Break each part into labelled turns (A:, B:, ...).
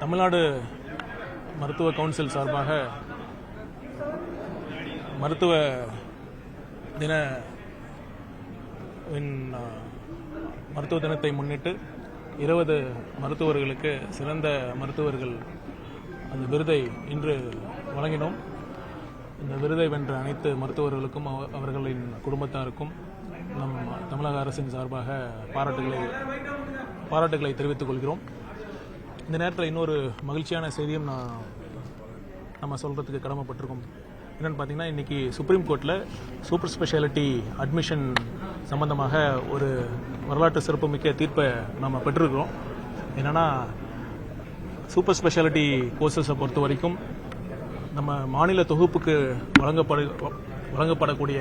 A: தமிழ்நாடு மருத்துவ கவுன்சில் சார்பாக மருத்துவ தினத்தை முன்னிட்டு 20 மருத்துவர்களுக்கு சிறந்த மருத்துவர்கள் அந்த விருதை இன்று வழங்கினோம். இந்த விருதை வென்ற அனைத்து மருத்துவர்களுக்கும் அவர்களின் குடும்பத்தாருக்கும் நம் தமிழக அரசின் சார்பாக பாராட்டுகளை தெரிவித்துக் கொள்கிறோம். இந்த நேரத்தில் இன்னொரு மகிழ்ச்சியான செய்தியும் நம்ம சொல்கிறதுக்கு கடமைப்பட்டிருக்கோம். என்னென்னு பார்த்தீங்கன்னா, இன்றைக்கி சுப்ரீம் கோர்ட்டில் சூப்பர் ஸ்பெஷாலிட்டி அட்மிஷன் சம்பந்தமாக ஒரு வரலாற்று சிறப்புமிக்க தீர்ப்பை நம்ம பெற்றிருக்கிறோம். என்னென்னா, சூப்பர் ஸ்பெஷாலிட்டி கோர்சஸை பொறுத்த வரைக்கும் நம்ம மாநில தொகுப்புக்கு வழங்கப்படக்கூடிய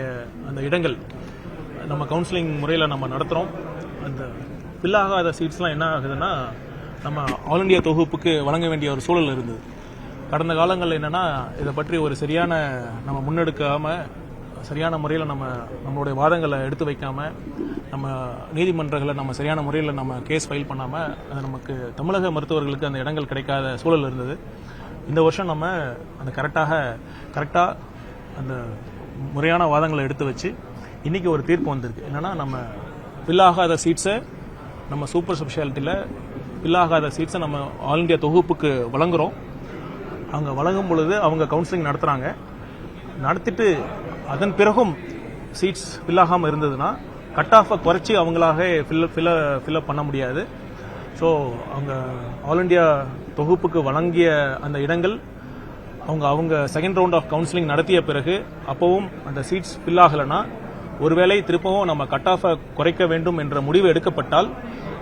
A: அந்த இடங்கள் நம்ம கவுன்சிலிங் முறையில் நம்ம நடத்துகிறோம். அந்த ஃபில் ஆகாத சீட்ஸ்லாம் என்ன ஆகுதுன்னா, நம்ம ஆல் இண்டியா தொகுப்புக்கு வழங்க வேண்டிய ஒரு சூழல் இருந்தது. கடந்த காலங்களில் என்னென்னா, இதை பற்றி ஒரு சரியான நம்ம முன்னெடுக்காமல் சரியான முறையில் நம்மளுடைய வாதங்களை எடுத்து வைக்காமல் நம்ம நீதிமன்றங்களை நம்ம சரியான முறையில் நம்ம கேஸ் ஃபைல் பண்ணாமல் அது நமக்கு தமிழக மருத்துவர்களுக்கு அந்த இடங்கள் கிடைக்காத சூழல் இருந்தது. இந்த வருஷம் நம்ம அந்த கரெக்டாக அந்த முறையான வாதங்களை எடுத்து வச்சு இன்றைக்கி ஒரு தீர்ப்பு வந்திருக்கு. என்னென்னா, நம்ம ஃபில் ஆகாத சீட்ஸை நம்ம சூப்பர் ஸ்பெஷாலிட்டியில் ஃபில் ஆகாத சீட்ஸை நம்ம ஆல் இண்டியா தொகுப்புக்கு வழங்குகிறோம். அவங்க வழங்கும் பொழுது அவங்க கவுன்சிலிங் நடத்துகிறாங்க. நடத்திட்டு அதன் பிறகும் சீட்ஸ் ஃபில் ஆகாமல் இருந்ததுன்னா கட் ஆஃபை குறைச்சி அவங்களாக ஃபில்அப் பண்ண முடியாது. ஸோ அவங்க ஆல் இண்டியா தொகுப்புக்கு வழங்கிய அந்த இடங்கள் அவங்க செகண்ட் ரவுண்ட் ஆஃப் கவுன்சிலிங் நடத்திய பிறகு அப்போவும் அந்த சீட்ஸ் ஃபில் ஆகலைன்னா ஒருவேளை திருப்பவும் நம்ம கட் ஆஃபை குறைக்க வேண்டும் என்ற முடிவு எடுக்கப்பட்டால்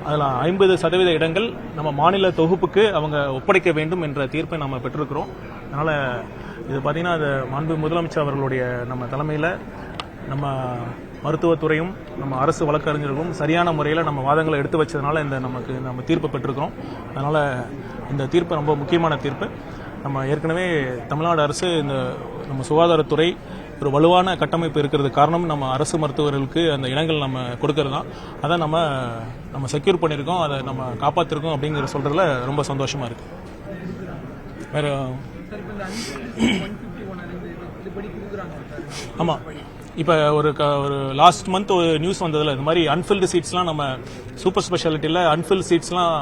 A: அதில் 50% இடங்கள் நம்ம மாநில தொகுப்புக்கு அவங்க ஒப்படைக்க வேண்டும் என்ற தீர்ப்பை நம்ம பெற்றிருக்கிறோம். அதனால் இது பார்த்திங்கன்னா, அது மாண்பு முதலமைச்சர் அவர்களுடைய நம்ம தலைமையில் நம்ம மருத்துவத்துறையும் நம்ம அரசு வழக்கறிஞர்களும் சரியான முறையில் நம்ம வாதங்களை எடுத்து வச்சதுனால நம்ம தீர்ப்பை பெற்றிருக்கிறோம். அதனால் இந்த தீர்ப்பு ரொம்ப முக்கியமான தீர்ப்பு. நம்ம ஏற்கனவே தமிழ்நாடு அரசு நம்ம சுகாதாரத்துறை ஒரு வலுவான கட்டமைப்பு இருக்கிறது காரணம் நம்ம அரசு மருத்துவர்களுக்கு அந்த இடங்கள் நம்ம கொடுக்கறது தான். அதை நம்ம செக்யூர் பண்ணியிருக்கோம், அதை நம்ம காப்பாற்றிருக்கோம் அப்படிங்கிற சொல்கிறதுல ரொம்ப சந்தோஷமாக இருக்குது. வேறு ஆமாம், இப்போ ஒரு லாஸ்ட் மந்த் ஒரு நியூஸ் வந்ததில் இந்த மாதிரி அன்ஃபில்டு சீட்ஸ்லாம் நம்ம சூப்பர் ஸ்பெஷாலிட்டியில் அன்ஃபில்டு சீட்ஸ்லாம்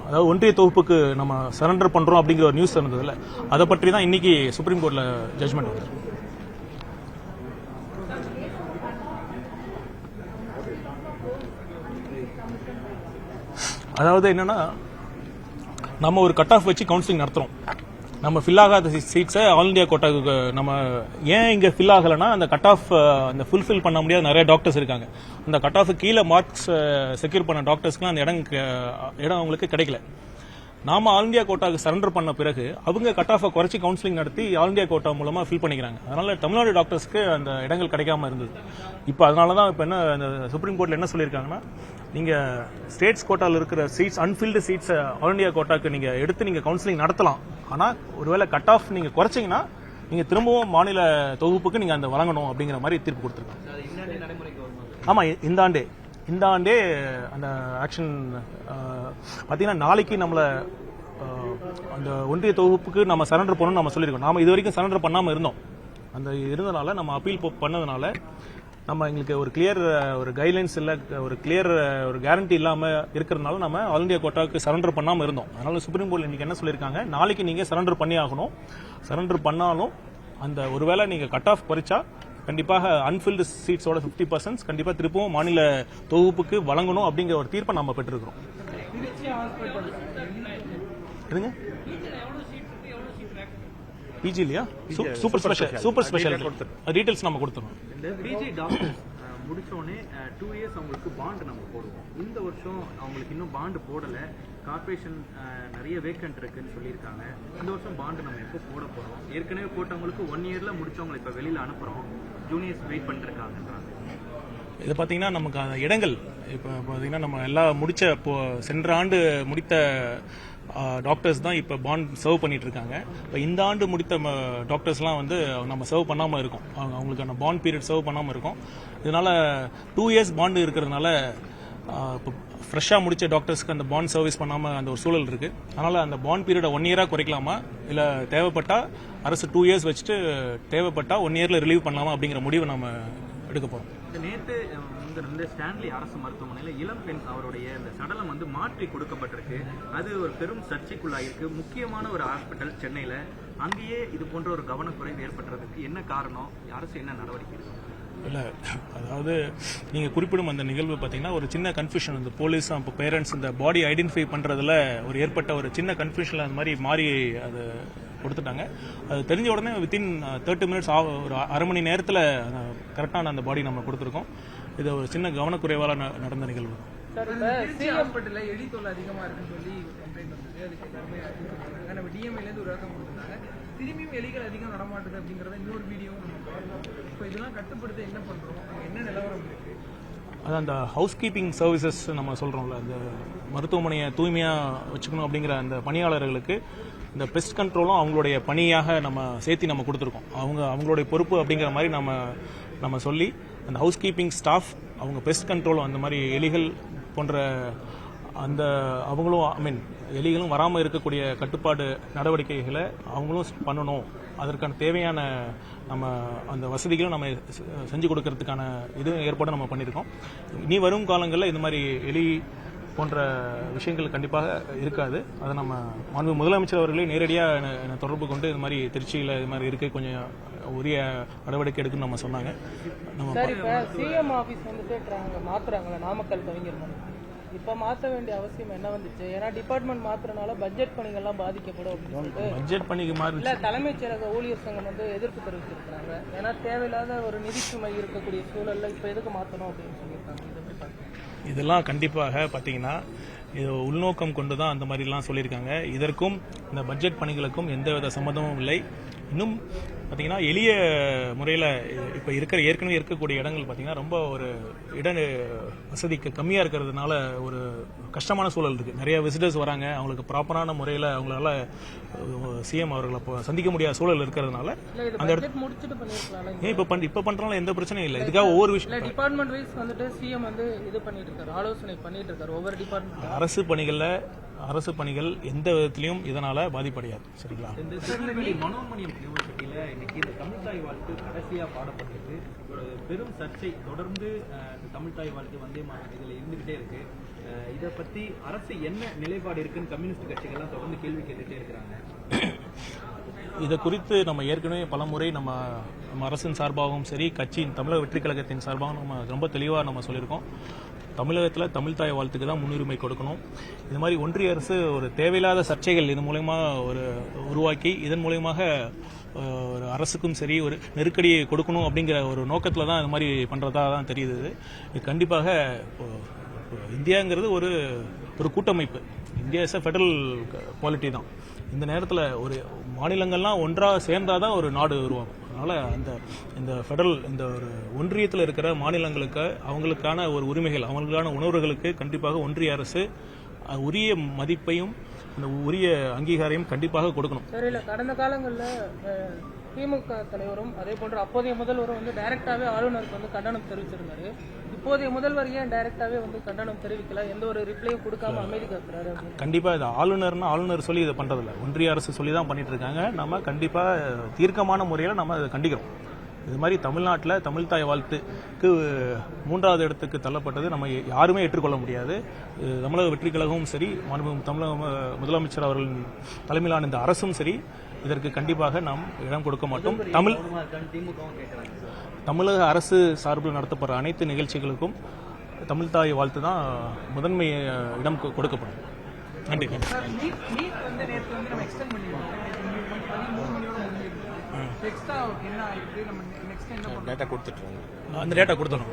A: அதாவது ஒன்றிய தொகுப்புக்கு நம்ம சரண்டர் பண்ணுறோம் அப்படிங்கிற ஒரு நியூஸ் இருந்ததில்ல, அதை பற்றி தான் இன்னைக்கு சுப்ரீம் கோர்ட்டில் ஜட்ஜ்மெண்ட் வந்து. அதாவது என்னன்னா, நம்ம ஒரு கட் ஆஃப் வச்சு கவுன்சிலிங் நடத்துகிறோம். நம்ம ஃபில் ஆகாத சீட்ஸை ஆல் இண்டியா கோட்டாவுக்கு நம்ம ஏன் இங்கே ஃபில் ஆகலைன்னா, அந்த கட் ஆஃப் அந்த ஃபுல்ஃபில் பண்ண முடியாத நிறைய டாக்டர்ஸ் இருக்காங்க. அந்த கட் ஆஃப் கீழே மார்க்ஸ் செக்யூர் பண்ண டாக்டர்ஸ்க்குலாம் அந்த இடம் அவங்களுக்கு கிடைக்கல. நாம ஆல் இண்டியா கோட்டாவுக்கு சரண்டர் பண்ண பிறகு அவங்க கட் ஆஃபை குறைச்சி கவுன்சிலிங் நடத்தி ஆல் இண்டியா கோட்டா மூலமாக ஃபில் பண்ணிக்கிறாங்க. அதனால தமிழ்நாடு டாக்டர்ஸ்க்கு அந்த இடங்கள் கிடைக்காம இருந்தது. இப்போ அதனால தான் இப்போ என்ன சுப்ரீம் கோர்ட்டில் என்ன சொல்லியிருக்காங்கன்னா, நீங்கள் ஸ்டேட்ஸ் கோட்டாவில் இருக்கிற சீட்ஸ் அன்ஃபில்டு சீட்ஸை ஆல் இண்டியா கோட்டாவுக்கு நீங்கள் எடுத்து நீங்கள் கவுன்சிலிங் நடத்தலாம். ஆனால் ஒருவேளை கட் ஆஃப் நீங்கள் குறைச்சிங்கன்னா நீங்கள் திரும்பவும் மாநில தொகுப்புக்கு நீங்கள் அந்த வழங்கணும் அப்படிங்கிற மாதிரி தீர்ப்பு கொடுத்துருக்காங்க. ஆமாம், இந்த ஆண்டே அந்த ஆக்ஷன் பார்த்தீங்கன்னா, நாளைக்கு நம்மளை அந்த ஒன்றிய தொகுப்புக்கு நம்ம சரண்டர் பண்ணணும்னு நம்ம சொல்லியிருக்கோம். நாம் இது வரைக்கும் சரண்டர் பண்ணாமல் இருந்தோம். அந்த இருந்தனால நம்ம அப்பீல் பண்ணதுனால நம்ம எங்களுக்கு ஒரு கிளியர் ஒரு கைட்லைன்ஸ் இல்லை, ஒரு கிளியர் ஒரு கேரண்டி இல்லாமல் இருக்கிறதுனால நம்ம ஆல் இண்டியா கோட்டாவுக்கு சரண்டர் பண்ணாமல் இருந்தோம். அதனால சுப்ரீம் கோர்ட் இன்னைக்கு என்ன சொல்லியிருக்காங்க, நாளைக்கு நீங்கள் சரண்டர் பண்ணி ஆகணும். சரண்டர் பண்ணாலும் அந்த ஒருவேளை நீங்கள் கட் ஆஃப் குறைச்சா கண்டிப்பாக அன்ஃபில்டு சீட்ஸோட 50% கண்டிப்பாக திருப்பவும் மாநில தொகுப்புக்கு வழங்கணும் அப்படிங்கிற ஒரு தீர்ப்பை நம்ம பெற்றிருக்கிறோம். பிஜி இல்லையா, சூப்பர் ஸ்பெஷாலிட்டி டீடைல்ஸ் நம்ம கொடுத்துருவோம்.
B: இந்த பிஜி டாக்டர்ஸ் முடிச்சோடனே 2 இயர்ஸ் அவங்களுக்கு பாண்ட் நம்ம போடுவோம். இந்த வருஷம் அவங்களுக்கு இன்னும் பாண்டு போடலை. கார்பரேஷன் நிறைய வேக்கன்ட் இருக்குன்னு சொல்லியிருக்காங்க. இந்த வருஷம் பாண்டு நம்ம எப்போ போட போகிறோம்? ஏற்கனவே போட்டவங்களுக்கு 1 இயரில் முடிச்சவங்களை இப்போ வெளியில் அனுப்புகிறோம். ஜூனியர்ஸ் வெயிட் பண்ணிருக்காங்கன்றாங்க.
A: இது பார்த்தீங்கன்னா, நமக்கு அந்த இடங்கள் இப்போ பார்த்தீங்கன்னா நம்ம எல்லாம் சென்ற ஆண்டு முடித்த டாக்டர்ஸ் தான் இப்போ பாண்ட் சர்வ் பண்ணிட்டு இருக்காங்க. இப்போ இந்த ஆண்டு முடித்த டாக்டர்ஸ்லாம் நம்ம சர்வ் பண்ணாமல் இருக்கோம். அவங்களுக்கான பாண்ட் பீரியட் சர்வ் பண்ணாமல் இருக்கும். இதனால 2 இயர்ஸ் பாண்டு இருக்கிறதுனால இப்போ ஃப்ரெஷ்ஷாக முடிச்ச டாக்டர்ஸ்க்கு அந்த பாண்ட் சர்வீஸ் பண்ணாமல் அந்த ஒரு சூழல் இருக்குது. அதனால் அந்த பாண்ட் பீரியடை 1 இயராக குறைக்கலாமா, இல்லை தேவைப்பட்டால் அரசு 2 இயர்ஸ் வச்சுட்டு தேவைப்பட்டால் 1 இயரில் ரிலீவ் பண்ணலாமா அப்படிங்கிற முடிவை நம்ம எடுக்க போகிறோம்.
B: நேற்று இந்த ஸ்டான்லி அரசு மருத்துவமனையில் இளம் பெண் அவருடைய இந்த சடலம் வந்து மாற்றி கொடுக்கப்பட்டிருக்கு. அது ஒரு பெரும் சர்ச்சைக்குள்ளாயிருக்கு. முக்கியமான ஒரு ஹாஸ்பிட்டல் சென்னையில், அங்கேயே இது போன்ற ஒரு கவனக்குறைவு ஏற்படுறதுக்கு என்ன காரணம், அரசு என்ன நடவடிக்கை எடுக்கும்?
A: இல்லை, அதாவது நீங்கள் குறிப்பிடும் அந்த நிகழ்வு பார்த்தீங்கன்னா ஒரு சின்ன கன்ஃபியூஷன், இந்த போலீஸ் இப்போ பேரண்ட்ஸ் இந்த பாடி ஐடென்டிஃபை பண்ணுறதுல ஒரு ஏற்பட்ட ஒரு சின்ன கன்ஃபியூஷனில் அந்த மாதிரி மாறி அது கொடுத்துட்டாங்க. அது தெரிஞ்ச உடனே வித்தின் 30 மினிட்ஸ் ஒரு அரை மணி நேரத்தில் கரெக்டான அந்த பாடி நம்ம கொடுத்துருக்கோம். இது ஒரு சின்ன கவனக்குறைவால் நடந்த நிகழ்வு.
C: ஹாஸ்பிட்டலில் எலி தொல்லை அதிகமாக இருக்குன்னு சொல்லி கம்ப்ளைண்ட் வந்தது. அதுக்கு எல்லாருமே நம்ம டிஎம்ஏலேருந்து ஒரு விளக்கம் கொடுத்துருந்தாங்க. திரும்பியும் எலிகள் அதிகம் நடமாட்டுது அப்படிங்கிறத இன்னொரு வீடியோவும் நம்ம பார்ப்போம். இப்போ இதெல்லாம் கட்டுப்படுத்த என்ன பண்ணுறோம், என்ன நிலவரம் இருக்குது?
A: அது அந்த ஹவுஸ் கீப்பிங் சர்வீசஸ் நம்ம சொல்கிறோம்ல, அந்த மருத்துவமனையை தூய்மையாக வச்சுக்கணும் அப்படிங்கிற அந்த பணியாளர்களுக்கு இந்த பெஸ்ட் கண்ட்ரோலும் அவங்களுடைய பணியாக நம்ம சேர்த்து நம்ம கொடுத்துருக்கோம். அவங்களுடைய பொறுப்பு அப்படிங்கிற மாதிரி நம்ம சொல்லி அந்த ஹவுஸ் கீப்பிங் ஸ்டாஃப் அவங்க பெஸ்ட் கண்ட்ரோலும் அந்த மாதிரி எலிகள் போன்ற அந்த அவங்களும் எலிகளும் வராமல் இருக்கக்கூடிய கட்டுப்பாடு நடவடிக்கைகளை அவங்களும் பண்ணணும். அதற்கான தேவையான நம்ம அந்த வசதிகளும் நம்ம செஞ்சு கொடுக்கறதுக்கான ஏற்பாடு நம்ம பண்ணியிருக்கோம். இனி வரும் காலங்களில் இந்த மாதிரி எலி போன்ற விஷயங்கள் கண்டிப்பாக இருக்காது. அதை நம்ம மாண்பு முதலமைச்சர் அவர்களே நேரடியாக தொடர்பு கொண்டு இது மாதிரி திருச்சியில் இது மாதிரி இருக்கு, கொஞ்சம் உரிய நடவடிக்கை எடுக்குன்னு நம்ம சொன்னாங்க.
C: சார், இப்போ சிஎம் ஆஃபீஸ் வந்துட்டு மாத்துறாங்களா நாமக்கல் கவிஞர் மணி, இப்போ மாற்ற வேண்டிய அவசியம் என்ன வந்துச்சு? ஏன்னா டிபார்ட்மெண்ட் மாத்துறதுனால பட்ஜெட் பணிகள்லாம் பாதிக்கப்படும் அப்படின்னு சொல்லிட்டு
A: பட்ஜெட் பணிக்கு மாறி
C: இல்லை தலைமைச் செயலக ஊழியர் சங்கம் வந்து எதிர்ப்பு தெரிவிச்சிருக்காங்க. ஏன்னா தேவையில்லாத ஒரு நிதி சுமை இருக்கக்கூடிய சூழல்ல இப்போ எதுக்கு மாற்றணும் அப்படின்னு சொல்லியிருக்காங்க. இதை எப்படி பார்க்குறீங்க?
A: இதெல்லாம் கண்டிப்பாக பார்த்தீங்கன்னா இது உள்நோக்கம் கொண்டு தான் அந்த மாதிரிலாம் சொல்லியிருக்காங்க. இதற்கும் இந்த பட்ஜெட் பணிகளுக்கும் எந்தவித சம்மந்தமும் இல்லை. இன்னும் பார்த்தீங்கன்னா எளிய முறையில் இப்போ ஏற்கனவே இருக்கக்கூடிய இடங்கள் பார்த்தீங்கன்னா ரொம்ப ஒரு வசதிக்கு கம்மியாக இருக்கிறதுனால ஒரு கஷ்டமான சூழல் இருக்குது. நிறைய விசிட்டர்ஸ் வராங்க, அவங்களுக்கு ப்ராப்பரான முறையில் அவங்களால சிஎம் அவர்களை சந்திக்க முடியாத சூழல் இருக்கிறதுனால அந்த இடத்துல முடிச்சுட்டு பண்ணிருக்கலாம். இப்போ பண்றதுனால எந்த பிரச்சனையும் இல்லை. இதுக்காக ஒவ்வொரு விஷயம்
C: டிபார்ட்மெண்ட் வைஸ் வந்துட்டு சிஎம் வந்து இது பண்ணிட்டு இருக்காரு, ஆலோசனை பண்ணிட்டு இருக்காரு ஒவ்வொரு டிபார்ட்மெண்ட்.
A: அரசு பணிகள் எந்த விதத்திலையும் இதனால பாதிப்படையாது. சரிங்களா?
B: இந்த திருநெல்வேலி மனோன்மணியம் யூனிவர்சிட்டியில இன்னைக்கு இந்த தமிழ்தாய் வாழ்த்து கடைசியா பாடப்பட்டிருக்கு. ஒரு பெரும் சர்ச்சை தொடர்ந்து இந்த தமிழ்தாய் வாழ்த்து வந்தே இதுல இருந்துகிட்டே இருக்கு. இதை பத்தி அரசு என்ன நிலைப்பாடு இருக்குன்னு கம்யூனிஸ்ட் கட்சிகள்லாம் தொடர்ந்து கேள்வி கேட்டுட்டே இருக்கிறாங்க.
A: இதை குறித்து நம்ம ஏற்கனவே பலமுறை நம்ம அரசின் சார்பாகவும் சரி, கட்சியின் தமிழக வெற்றி கழகத்தின் சார்பாகவும் நம்ம ரொம்ப தெளிவாக நம்ம சொல்லியிருக்கோம். தமிழகத்தில் தமிழ்தாய் வாழ்த்துக்கு தான் முன்னுரிமை கொடுக்கணும். இது மாதிரி ஒன்றிய அரசு ஒரு தேவையில்லாத சர்ச்சைகள் இது மூலயமா உருவாக்கி இதன் மூலயமாக ஒரு அரசுக்கும் சரி ஒரு நெருக்கடியை கொடுக்கணும் அப்படிங்கிற ஒரு நோக்கத்தில் தான் இது மாதிரி பண்ணுறதா தான் தெரியுது. இது கண்டிப்பாக இந்தியாங்கிறது ஒரு கூட்டமைப்பு. India is a federal quality தான். இந்த நேரத்தில் ஒரு மாநிலங்கள்லாம் ஒன்றாக சேர்ந்தாதான் ஒரு நாடு உருவாகும். அதனால் இந்த ஃபெடரல் இந்த ஒரு ஒன்றியத்தில் இருக்கிற மாநிலங்களுக்கு அவங்களுக்கான ஒரு உரிமைகள், அவங்களுக்கான உணர்வுகளுக்கு கண்டிப்பாக ஒன்றிய அரசு உரிய மதிப்பையும் அந்த உரிய அங்கீகாரையும் கண்டிப்பாக கொடுக்கணும்.
C: சரியில்ல, கடந்த காலங்களில் திமுக தலைவரும் அதே போன்று அப்போதைய முதல்வரும் வந்து டைரக்டாவே ஆளுநருக்கு வந்து கண்டனம் தெரிவிச்சிருந்தாரு. இப்போதைய முதல்வர் ஏன் டைரக்டாவே வந்து கண்டனம் தெரிவிக்கல, எந்த ஒரு ரிப்ளையும் கொடுக்காம அமைதி காக்குறாரு?
A: கண்டிப்பா இது ஆளுநர் சொல்லி இதை பண்றதில்ல, ஒன்றிய அரசு சொல்லி தான் பண்ணிட்டு இருக்காங்க. நம்ம கண்டிப்பா தீர்க்கமான முறையில் நம்ம இதை கண்டிக்கிறோம். இது மாதிரி தமிழ்நாட்டில் தமிழ்தாய் வாழ்த்துக்கு 3வது இடத்துக்கு தள்ளப்பட்டது நம்ம யாருமே ஏற்றுக்கொள்ள முடியாது. தமிழக வெற்றி கழகமும் சரி, தமிழக முதலமைச்சர் அவர்களின் தலைமையிலான இந்த அரசும் சரி, இதற்கு கண்டிப்பாக நாம் இடம் கொடுக்க மாட்டோம். தமிழக அரசு சார்பில் நடத்தப்படுற அனைத்து நிகழ்ச்சிகளுக்கும் தமிழ்தாய் வாழ்த்து தான் முதன்மை இடம் கொடுக்கப்படும். நன்றி.
D: டேட்டா கொடுத்துட்டு
A: அந்த டேட்டா கொடுத்துடணும்.